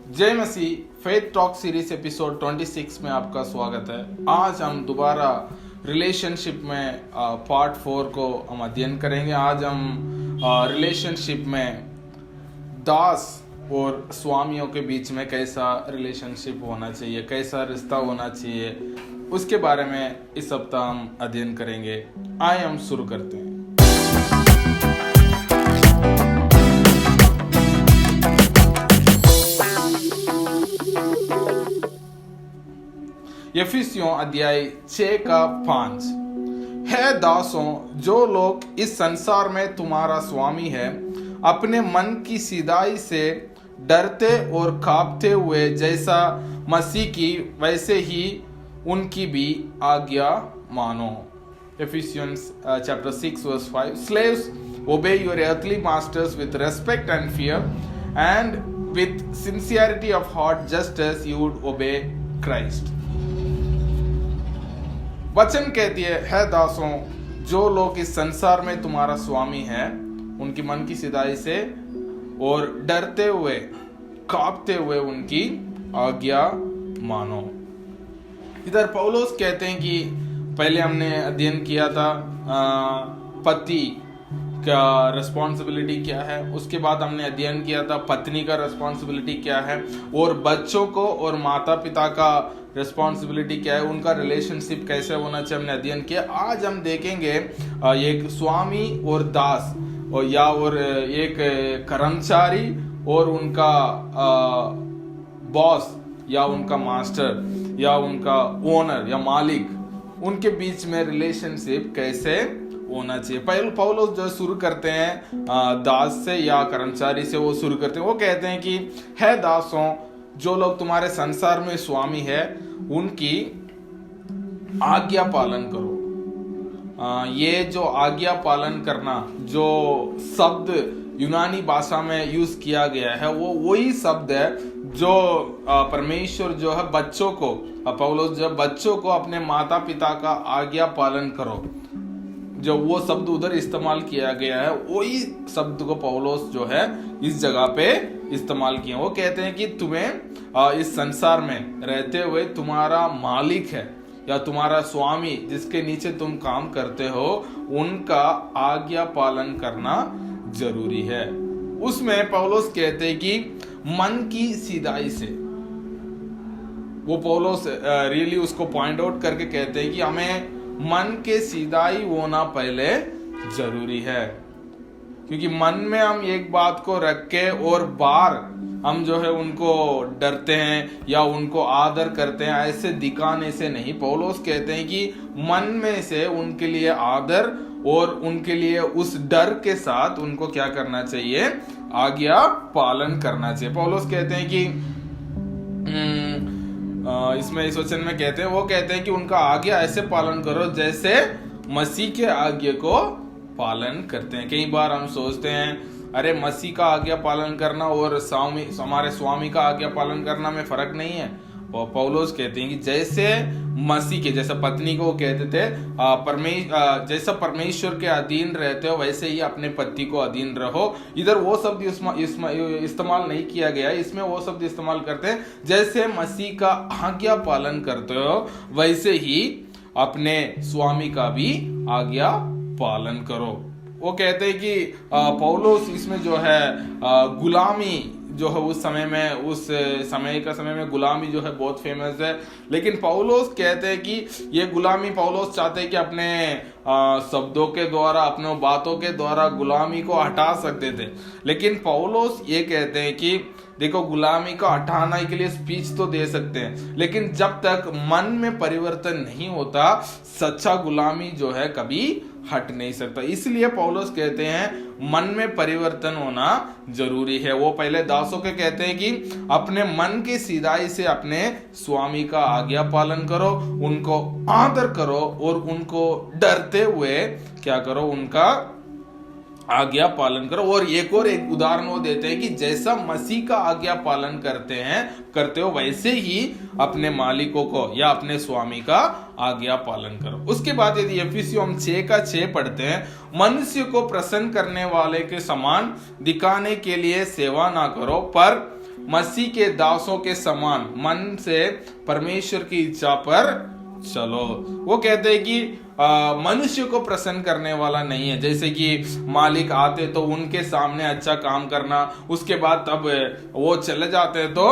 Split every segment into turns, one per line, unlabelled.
जय मसीह। Faith talk series episode 26 में आपका स्वागत है। आज हम दोबारा रिलेशनशिप में पार्ट 4 को हम अध्ययन करेंगे। आज हम रिलेशनशिप में दास और स्वामियों के बीच में कैसा रिलेशनशिप होना चाहिए, कैसा रिश्ता होना चाहिए, उसके बारे में इस सप्ताह हम अध्ययन करेंगे। आइए हम शुरू करते हैं। यफिसियों अध्याय 6 का 5। है दासों, जो लोग इस संसार में तुम्हारा स्वामी है, अपने मन की सीधाई से डरते और कांपते हुए जैसा मसीह की वैसे ही उनकी भी आज्ञा मानो। Ephesians chapter 6 verse 5. Slaves, obey your earthly masters with respect and fear and with sincerity of heart, just as you would obey Christ. वचन कहती है दासों, जो लोग इस संसार में तुम्हारा स्वामी है, उनकी मन की सीधाई से और डरते हुए कांपते हुए उनकी आज्ञा मानो। इधर पौलुस कहते हैं कि पहले हमने अध्ययन किया था पति का रिस्पॉन्सिबिलिटी क्या है, उसके बाद हमने अध्ययन किया था पत्नी का रिस्पॉन्सिबिलिटी क्या है, और बच्चों को और माता पिता का रिस्पॉन्सिबिलिटी क्या है, उनका रिलेशनशिप कैसे होना चाहिए, हमने अध्ययन किया। आज हम देखेंगे एक स्वामी और दास और एक कर्मचारी और उनका बॉस या उनका मास्टर या उनका ओनर या मालिक, उनके बीच में रिलेशनशिप कैसे होना चाहिए। पहले पौलुस जो शुरू करते हैं दास से या कर्मचारी से, वो शुरू करते हैं। वो कहते हैं कि है दासों, जो लोग तुम्हारे संसार में स्वामी है, उनकी आज्ञा पालन करो। ये जो आज्ञा पालन करना, जो शब्द यूनानी भाषा में यूज किया गया है, वो वही शब्द है जो परमेश्वर जो है बच्चों को, पौलुस जो बच्चों को अपने माता पिता का आज्ञा पालन करो, जो वो शब्द उधर इस्तेमाल किया गया है, वही शब्द को पौलुस जो है इस जगह पे इस्तेमाल किया। वो कहते हैं कि तुम्हें इस संसार में रहते हुए तुम्हारा मालिक है या तुम्हारा स्वामी, जिसके नीचे तुम काम करते हो, उनका आज्ञा पालन करना जरूरी है। उसमें पौलुस कहते हैं कि मन की सीधाई से, वो पौलुस रियली उसको पॉइंट आउट करके कहते हैं कि हमें मन के सीधाई होना पहले जरूरी है, क्योंकि मन में हम एक बात को रख के और बार हम जो है उनको डरते हैं या उनको आदर करते हैं, ऐसे दिखाने से नहीं। पौलुस कहते हैं कि मन में से उनके लिए आदर और उनके लिए उस डर के साथ उनको क्या करना चाहिए, आज्ञा पालन करना चाहिए। पौलुस कहते हैं कि इसमें इस वचन में कहते हैं, वो कहते हैं कि उनका आज्ञा ऐसे पालन करो जैसे मसीह के आज्ञा को पालन करते हैं। कई बार हम सोचते हैं, अरे मसीह का आज्ञा पालन करना और हमारे स्वामी का आज्ञा पालन करना में फर्क नहीं है। पौलुस कहते हैं कि जैसे मसीह के, जैसे पत्नी को कहते थे जैसा परमेश्वर के अधीन रहते हो, वैसे ही अपने पति को अधीन रहो। इधर वो शब्द इस्तेमाल नहीं किया गया है, इसमें वो शब्द इस्तेमाल करते हैं जैसे मसीह का आज्ञा पालन करते हो, वैसे ही अपने स्वामी का भी आज्ञा पालन करो। वो कहते हैं कि पौलुस इसमें जो है गुलामी जो है उस समय में गुलामी जो है बहुत फेमस है, लेकिन पौलुस कहते हैं कि ये गुलामी पौलुस चाहते हैं कि अपने शब्दों के द्वारा, अपने बातों के द्वारा गुलामी को हटा सकते थे, लेकिन पौलुस ये कहते हैं कि देखो, गुलामी को हटाने के लिए स्पीच तो दे सकते हैं, लेकिन जब तक मन में परिवर्तन नहीं होता, सच्चा गुलामी जो है कभी हट नहीं सकता। इसलिए पौलुस कहते हैं मन में परिवर्तन होना जरूरी है। वो पहले दासों के कहते हैं कि अपने मन की सीधाई से अपने स्वामी का आज्ञा पालन करो, उनको आदर करो और उनको डरते हुए क्या करो, उनका आज्ञा पालन करो। और एक उदाहरण वो देते हैं कि जैसा मसीह का आज्ञा पालन करते हो, वैसे ही अपने मालिकों को या अपने स्वामी का आज्ञा पालन करो। उसके बाद यदि एफिसियों हम 6:6 पढ़ते हैं, मनुष्य को प्रसन्न करने वाले के समान दिखाने के लिए सेवा ना करो, पर मसीह के दासों के समान मन से परमेश्वर की इच्छा पर चलो। वो कहते हैं कि मनुष्य को प्रसन्न करने वाला नहीं है। जैसे कि मालिक आते तो उनके सामने अच्छा काम करना, उसके बाद तब वो चले जाते तो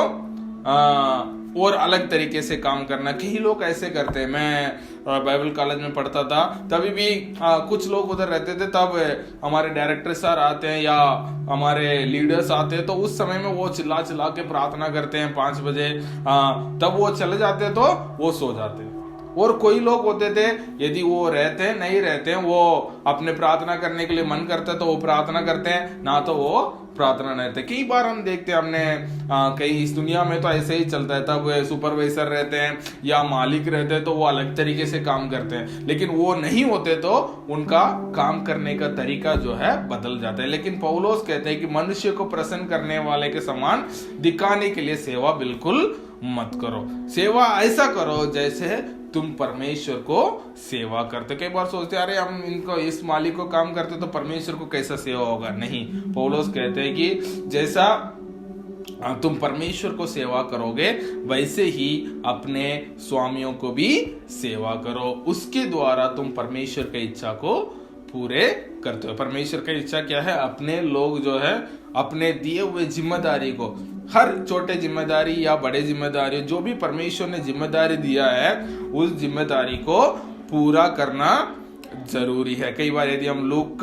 और अलग तरीके से काम करना। कई लोग ऐसे करते हैं। मैं बाइबल कॉलेज में पढ़ता था, तभी भी कुछ लोग उधर रहते थे, तब हमारे डायरेक्टर सर आते हैं या हमारे लीडर्स आते हैं, तो उस समय में वो चिल्ला चिल्ला के प्रार्थना करते हैं 5 बजे, तब वो चले जाते तो वो सो जाते। और कोई लोग होते थे, यदि वो रहते हैं नहीं रहते हैं, वो अपने प्रार्थना करने के लिए मन करता है तो वो प्रार्थना करते हैं, ना तो वो प्रार्थना नहीं रहते। कई बार हम देखते हैं, हमने कई इस दुनिया में तो ऐसे ही चलता है, तब सुपरवाइजर रहते हैं या मालिक रहते हैं तो वो अलग तरीके से काम करते हैं, लेकिन वो नहीं होते तो उनका काम करने का तरीका जो है बदल जाता है। लेकिन पौलुस कहते हैं कि मनुष्य को प्रसन्न करने वाले के समान दिखाने के लिए सेवा बिल्कुल मत करो। सेवा ऐसा करो जैसे तुम परमेश्वर को सेवा करते। कई बार सोचते अरे हम इनको इस मालिक को काम करते तो परमेश्वर को कैसा सेवा होगा। नहीं, पौलुस कहते हैं कि जैसा तुम परमेश्वर को सेवा करोगे वैसे ही अपने स्वामियों को भी सेवा करो। उसके द्वारा तुम परमेश्वर की इच्छा को पूरे करते हो। परमेश्वर की इच्छा क्या है? अपने लोग जो है अपने दिए हुए जिम्मेदारी को, हर छोटे जिम्मेदारी या बड़े जिम्मेदारी, जो भी परमेश्वर ने जिम्मेदारी दिया है उस जिम्मेदारी को पूरा करना जरूरी है। कई बार यदि हम लूक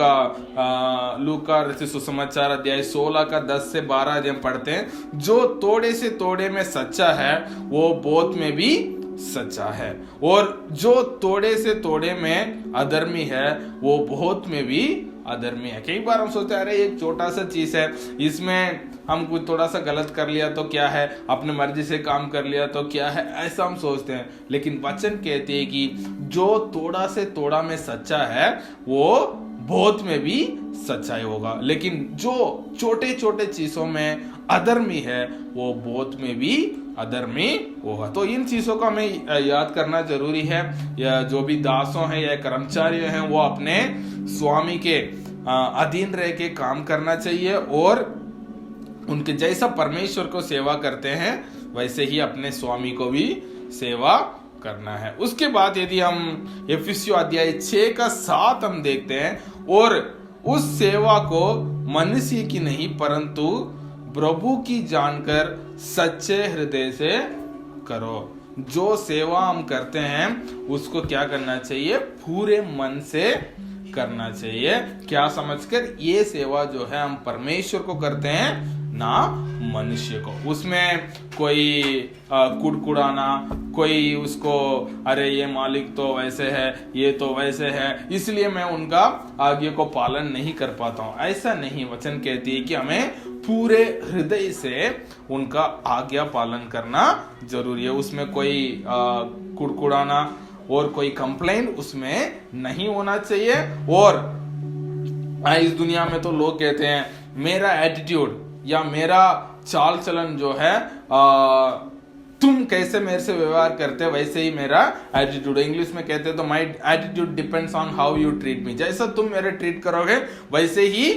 का सुसमाचार अध्याय 16 का 10 से 12 यदि हम पढ़ते हैं, जो थोड़े से थोड़े में सच्चा है वो बहुत में भी सच्चा है, और जो थोड़े से थोड़े में अधर्मी है वो बहुत में भी अधर्मी है। कई बार हम सोचते हैं अरे एक छोटा सा चीज है, इसमें हम कुछ थोड़ा सा गलत कर लिया तो क्या है, अपने मर्जी से काम कर लिया तो क्या है, ऐसा हम सोचते हैं। लेकिन वचन कहते हैं कि जो थोड़ा से थोड़ा में सच्चा है वो बहुत में भी सच्चाई होगा, लेकिन जो छोटे छोटे चीजों में अधर्मी है वो बहुत में भी अधर्मी होगा। तो इन चीजों का हमें याद करना जरूरी है। या जो भी दासों हैं या कर्मचारी हैं वो अपने स्वामी के अधीन रह के काम करना चाहिए, और उनके जैसा परमेश्वर को सेवा करते हैं वैसे ही अपने स्वामी को भी सेवा करना है। उसके बाद यदि हम इफिसियों अध्याय 6 का 7 हम देखते हैं, और उस सेवा को मनुष्य की नहीं परंतु प्रभु की जानकर सच्चे हृदय से करो। जो सेवा हम करते हैं उसको क्या करना चाहिए? पूरे मन से करना चाहिए। क्या समझकर? ये सेवा जो है हम परमेश्वर को करते हैं ना मनुष्य को। उसमें कोई कुड़कुड़ाना, कोई उसको अरे ये मालिक तो वैसे है, ये तो वैसे है, इसलिए मैं उनका आज्ञा को पालन नहीं कर पाता हूं, ऐसा नहीं। वचन कहती है कि हमें पूरे हृदय से उनका आज्ञा पालन करना जरूरी है। उसमें कोई कुड़कुड़ाना और कोई कंप्लेंट उसमें नहीं होना चाहिए। और इस दुनिया में तो लोग कहते हैं मेरा एटीट्यूड या मेरा चाल चलन जो है, तुम कैसे मेरे से व्यवहार करते हो वैसे ही मेरा एटीट्यूड। इंग्लिश में कहते हैं तो my attitude depends on how you treat me. जैसा तुम मेरे ट्रीट करोगे वैसे ही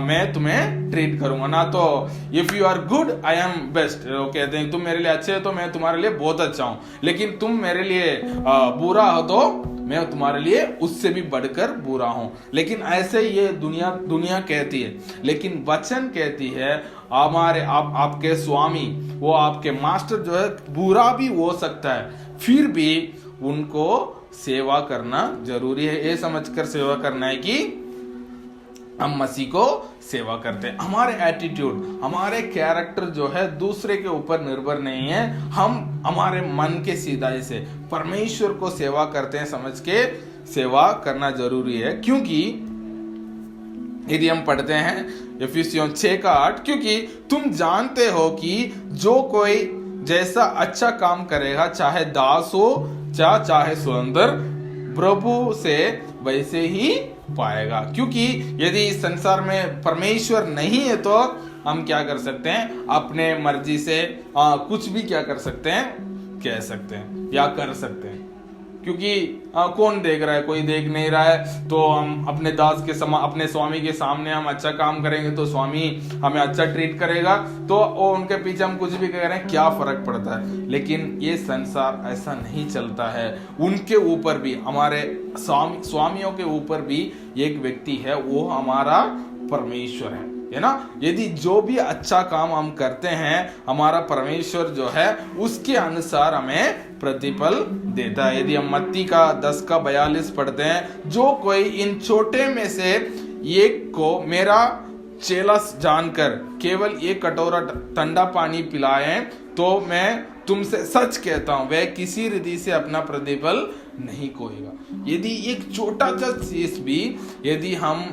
मैं तुम्हें ट्रीट करूंगा। ना तो if you are good I am best, कहते हैं तुम मेरे लिए अच्छे हो तो मैं तुम्हारे लिए बहुत अच्छा हूं, लेकिन तुम मेरे लिए बुरा हो तो मैं तुम्हारे लिए उससे भी बढ़कर बुरा हूं। लेकिन ऐसे ये दुनिया कहती है, लेकिन वचन कहती है आपके स्वामी, वो आपके मास्टर जो है बुरा भी हो सकता है, फिर भी उनको सेवा करना जरूरी है। ये समझकर सेवा करना है कि हम मसीह को सेवा करते हैं। हमारे एटीट्यूड, हमारे कैरेक्टर जो है दूसरे के ऊपर निर्भर नहीं है। हम हमारे मन के सीधाई से परमेश्वर को सेवा करते हैं समझ के सेवा करना जरूरी है। क्योंकि यदि हम पढ़ते हैं इफिसियों 6 का 8, क्योंकि तुम जानते हो कि जो कोई जैसा अच्छा काम करेगा, चाहे दास हो चाहे स्वतंत्र, प्रभु से वैसे ही पाएगा। क्योंकि यदि इस संसार में परमेश्वर नहीं है तो हम क्या कर सकते हैं? अपने मर्जी से कुछ भी क्या कर सकते हैं, कह सकते हैं या कर सकते हैं। क्योंकि कौन देख रहा है, कोई देख नहीं रहा है, तो हम अपने दास के अपने स्वामी के सामने हम अच्छा काम करेंगे तो स्वामी हमें अच्छा ट्रीट करेगा, तो वो उनके पीछे हम कुछ भी कह रहे हैं, क्या फर्क पड़ता है। लेकिन ये संसार ऐसा नहीं चलता है। उनके ऊपर भी, हमारे स्वामियों के ऊपर भी एक व्यक्ति है, वो हमारा परमेश्वर है ना। यदि जो भी अच्छा काम हम करते हैं, हमारा परमेश्वर जो है उसके अनुसार हमें प्रतिफल देता है। यदि हम मत्ती का 10:42 पढ़ते हैं, जो कोई इन छोटे में से एक को मेरा चेला जानकर केवल एक कटोरा ठंडा पानी पिलाए, तो मैं तुमसे सच कहता हूं वह किसी रीति से अपना प्रतिफल नहीं खोएगा। यदि एक छोटा सा चीज भी यदि हम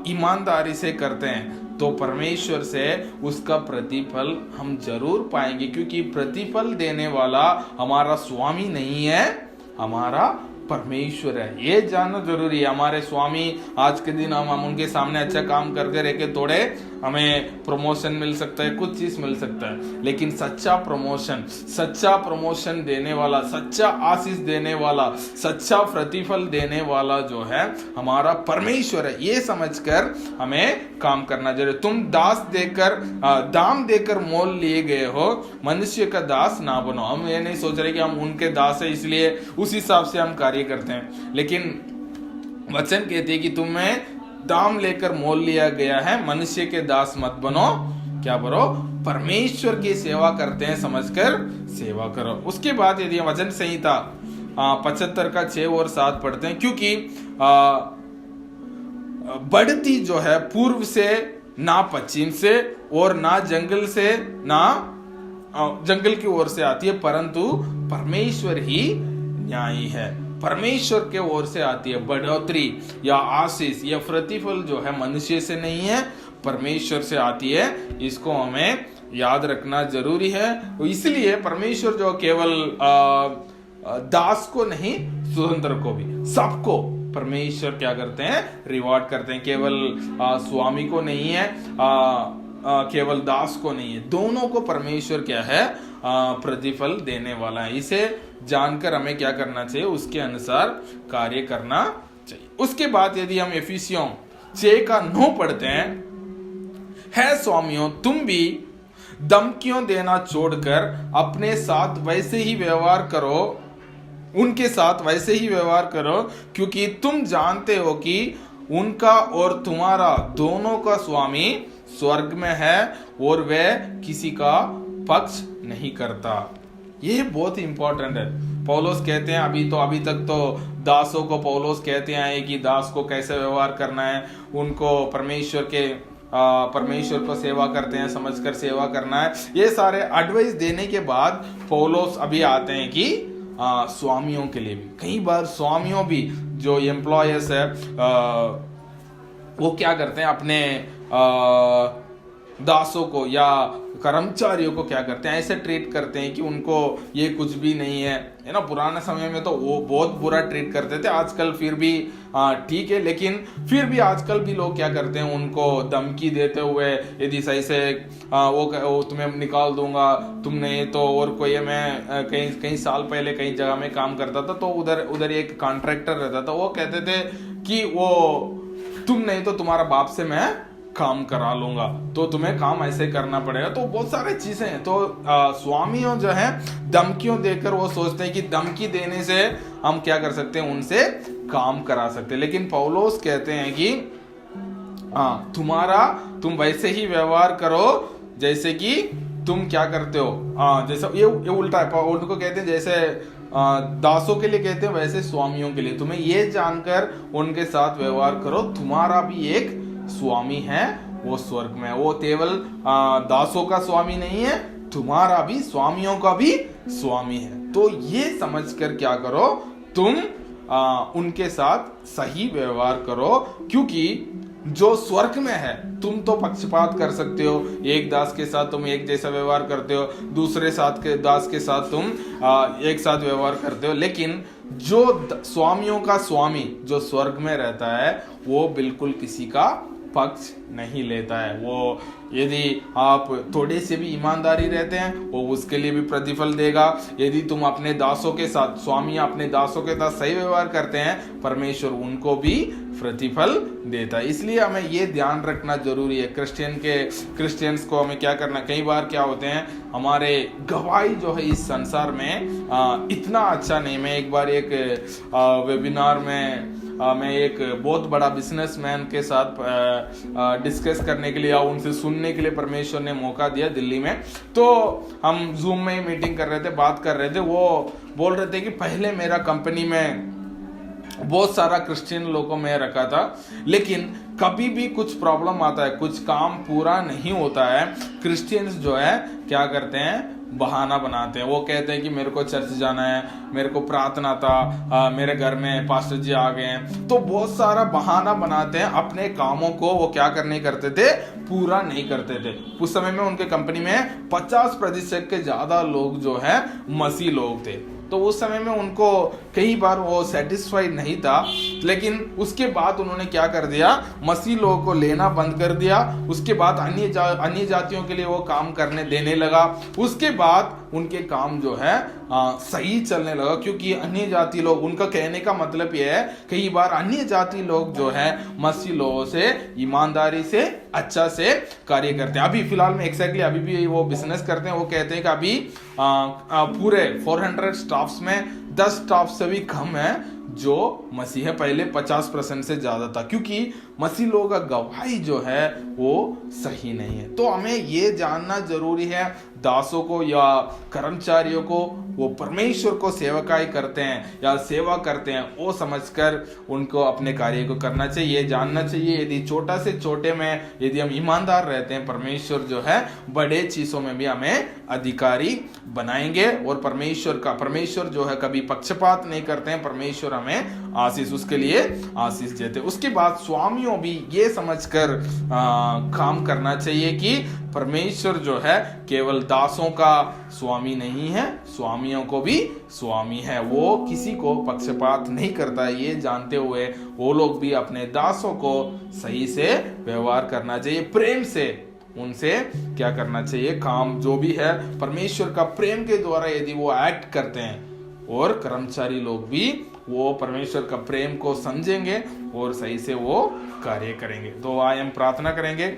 ईमानदारी से करते हैं, तो परमेश्वर से उसका प्रतिफल हम जरूर पाएंगे, क्योंकि प्रतिफल देने वाला हमारा स्वामी नहीं है, हमारा परमेश्वर है। ये जानना जरूरी है। हमारे स्वामी आज के दिन हम उनके सामने अच्छा काम करते रह के थोड़े हमें प्रमोशन मिल सकता है, कुछ चीज मिल सकता है, लेकिन सच्चा प्रमोशन देने वाला, सच्चा आशीष देने वाला, सच्चा प्रतिफल देने वाला जो है हमारा परमेश्वर है। ये समझकर हमें काम करना जरूरी। तुम दाम देकर मोल लिए गए हो, मनुष्य का दास ना बनो। हम ये नहीं सोच रहे कि हम उनके दास है इसलिए उस हिसाब से हम कार्य करते हैं, लेकिन वचन कहते हैं कि तुम्हें दाम लेकर मोल लिया गया है, मनुष्य के दास मत बनो। क्या करो? परमेश्वर की सेवा करते हैं समझकर सेवा करो। उसके बाद यदि वचन संहिता 75 का 6 और 7 पढ़ते हैं, क्योंकि बढ़ती जो है पूर्व से ना पश्चिम से और ना जंगल से ना जंगल की ओर से आती है, परंतु परमेश्वर ही न्यायी है। परमेश्वर के ओर से आती है बढ़ोतरी या आशीष या प्रतिफल जो है मनुष्य से नहीं है, परमेश्वर से आती है। इसको हमें याद रखना जरूरी है। इसलिए परमेश्वर जो केवल दास को नहीं, स्वतंत्र को भी, सबको परमेश्वर क्या करते हैं? रिवॉर्ड करते हैं। केवल स्वामी को नहीं है, केवल दास को नहीं है, दोनों को परमेश्वर क्या है? प्रतिफल देने वाला है। इसे जानकर हमें क्या करना चाहिए? उसके अनुसार कार्य करना चाहिए। उसके बाद यदि हम एफिसियों 6:9 पढ़ते हैं, है स्वामियों तुम भी धमकियों देना छोड़कर अपने साथ वैसे ही व्यवहार करो, उनके साथ वैसे ही व्यवहार करो, क्योंकि तुम जानते हो कि उनका और तुम्हारा दोनों का स्वामी स्वर्ग में है और वह किसी का पक्ष नहीं करता। ये बहुत इंपॉर्टेंट है। पौलुस कहते हैं, अभी तक तो दासों को पौलुस कहते हैं कि दास को कैसे व्यवहार करना है, उनको परमेश्वर को सेवा करते हैं समझकर सेवा करना है। ये सारे एडवाइस देने के बाद पौलुस अभी आते हैं कि स्वामियों के लिए भी, कई बार स्वामियों भी जो एम्प्लॉयर्स है वो क्या करते हैं? अपने दासों को या कर्मचारियों को क्या करते हैं? ऐसे ट्रीट करते हैं कि उनको ये कुछ भी नहीं है ना। पुराने समय में तो वो बहुत बुरा ट्रीट करते थे, आजकल फिर भी ठीक है, लेकिन फिर भी आजकल भी लोग क्या करते हैं? उनको धमकी देते हुए, यदि सही से वो तुम्हें निकाल दूंगा, तुमने तो और कोई, मैं कई साल पहले कई जगह में काम करता था, तो उधर एक कॉन्ट्रैक्टर रहता था, वो कहते थे कि वो तुम नहीं तो तुम्हारा बाप से मैं काम करा लूंगा, तो तुम्हें काम ऐसे करना पड़ेगा। तो बहुत सारे चीजें हैं। तो स्वामियों जो है धमकियों देकर वो सोचते हैं कि धमकी देने से हम क्या कर सकते हैं? उनसे काम करा सकते हैं। लेकिन पौलुस कहते हैं कि तुम वैसे ही व्यवहार करो जैसे कि तुम क्या करते हो। जैसे ये उल्टा है, उनको कहते हैं जैसे दासों के लिए कहते हैं वैसे स्वामियों के लिए तुम्हें ये जानकर उनके साथ व्यवहार करो, तुम्हारा भी एक स्वामी है, वो स्वर्ग में है। वो केवल दासों का स्वामी नहीं है, तुम्हारा भी, स्वामियों का भी स्वामी है। तो ये समझकर क्या करो? तुम उनके साथ सही व्यवहार करो, क्योंकि जो स्वर्ग में है, तुम तो पक्षपात कर सकते हो, एक दास के साथ तुम एक जैसा व्यवहार करते हो, दूसरे दास के साथ तुम एक साथ व्यवहार करते हो, लेकिन जो स्वामियों का स्वामी जो स्वर्ग में रहता है, वो बिल्कुल किसी का पक्ष नहीं लेता है। वो यदि आप थोड़े से भी ईमानदारी रहते हैं वो उसके लिए भी प्रतिफल देगा। यदि तुम अपने दासों के साथ, स्वामी अपने दासों के साथ सही व्यवहार करते हैं, परमेश्वर उनको भी प्रतिफल देता है। इसलिए हमें ये ध्यान रखना जरूरी है। क्रिश्चियंस को हमें क्या करना, कई बार क्या होते हैं हमारे गवाही जो है इस संसार में इतना अच्छा नहीं। मैं एक बार एक वेबिनार में मैं एक बहुत बड़ा बिजनेसमैन के साथ डिस्कस करने के लिए या उनसे सुनने के लिए परमेश्वर ने मौका दिया दिल्ली में। तो हम जूम में ही मीटिंग कर रहे थे, बात कर रहे थे। वो बोल रहे थे कि पहले मेरा कंपनी में बहुत सारा क्रिश्चियन लोगों में रखा था, लेकिन कभी भी कुछ प्रॉब्लम आता है, कुछ काम पूरा नहीं होता है, क्रिश्चियंस जो है क्या करते हैं, बहाना बनाते हैं। वो कहते हैं कि मेरे को चर्च जाना है, मेरे को प्रार्थना था, मेरे घर में पास्टर जी आ गए हैं। तो बहुत सारा बहाना बनाते हैं, अपने कामों को वो क्या करने करते थे, पूरा नहीं करते थे। उस समय में उनके कंपनी में 50% के ज्यादा लोग जो है मसीह लोग थे। तो उस समय में उनको कई बार वो सेटिस्फाइड नहीं था, लेकिन उसके बाद उन्होंने क्या कर दिया, मसीह लोगों को लेना बंद कर दिया। उसके बाद अन्य जातियों के लिए वो काम करने देने लगा। उसके बाद उनके काम जो है सही चलने लगा, क्योंकि अन्य जाति लोग, उनका कहने का मतलब यह है कई बार अन्य जाति लोग जो है मसीह लोगों से ईमानदारी से अच्छा से कार्य करते हैं। अभी फिलहाल में एग्जैक्टली अभी भी वो बिजनेस करते हैं। वो कहते हैं कि अभी पूरे 400 स्टाफ्स में 10 स्टाफ से भी कम है जो मसीह है। पहले 50% से ज्यादा था, क्योंकि मसीह लोगों का गवाही जो है वो सही नहीं है। तो हमें ये जानना जरूरी है, दासों को या कर्मचारियों को वो परमेश्वर को सेवकाई करते हैं या सेवा करते हैं, वो समझकर उनको अपने कार्य को करना चाहिए, जानना चाहिए। यदि छोटा से छोटे में यदि हम ईमानदार रहते हैं, परमेश्वर जो है बड़े चीजों में भी हमें अधिकारी बनाएंगे। और परमेश्वर जो है कभी पक्षपात नहीं करते हैं, परमेश्वर हमें आशीष, उसके लिए आशीष देते। उसके बाद स्वामियों भी ये समझकर काम करना चाहिए कि परमेश्वर जो है केवल दासों का स्वामी नहीं है, स्वामियों को भी स्वामी है। वो किसी को पक्षपात नहीं करता है। ये जानते हुए वो लोग भी अपने दासों को सही से व्यवहार करना चाहिए, प्रेम से उनसे क्या करना चाहिए, काम जो भी है परमेश्वर का प्रेम के द्वारा यदि वो एक्ट करते हैं, और कर्मचारी लोग भी वो परमेश्वर का प्रेम को समझेंगे और सही से वो कार्य करेंगे। तो आज हम प्रार्थना करेंगे।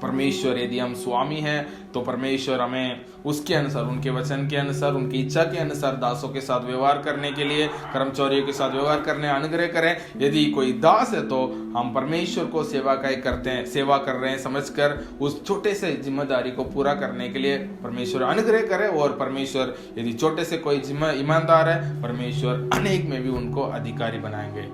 परमेश्वर, यदि हम स्वामी हैं तो परमेश्वर हमें उसके अनुसार, उनके वचन के अनुसार, उनकी इच्छा के अनुसार दासों के साथ व्यवहार करने के लिए, कर्मचारियों के साथ व्यवहार करने अनुग्रह करें। यदि कोई दास है तो हम परमेश्वर को सेवा कर रहे हैं समझकर उस छोटे से जिम्मेदारी को पूरा करने के लिए परमेश्वर अनुग्रह करे। और परमेश्वर यदि छोटे से कोई ईमानदार है, परमेश्वर अनेक में भी उनको अधिकारी बनाएंगे।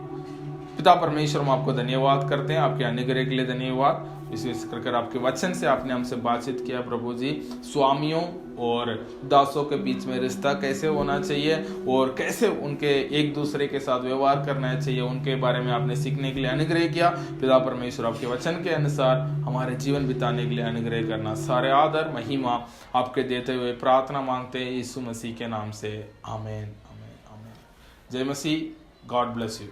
पिता परमेश्वर, हम आपको धन्यवाद करते हैं, आपके अनुग्रह के लिए धन्यवाद। विशेष कर आपके वचन से आपने हमसे बातचीत किया प्रभु जी। स्वामियों और दासों के बीच में रिश्ता कैसे होना चाहिए और कैसे उनके एक दूसरे के साथ व्यवहार करना चाहिए, उनके बारे में आपने सीखने के लिए अनुग्रह किया। पिता परमेश्वर, आपके वचन के अनुसार हमारे जीवन बिताने के लिए अनुग्रह करना। सारे आदर महिमा आपके देते हुए प्रार्थना मांगते हैं यीशु मसीह के नाम से, आमीन आमीन आमीन। जय मसीह। God bless you.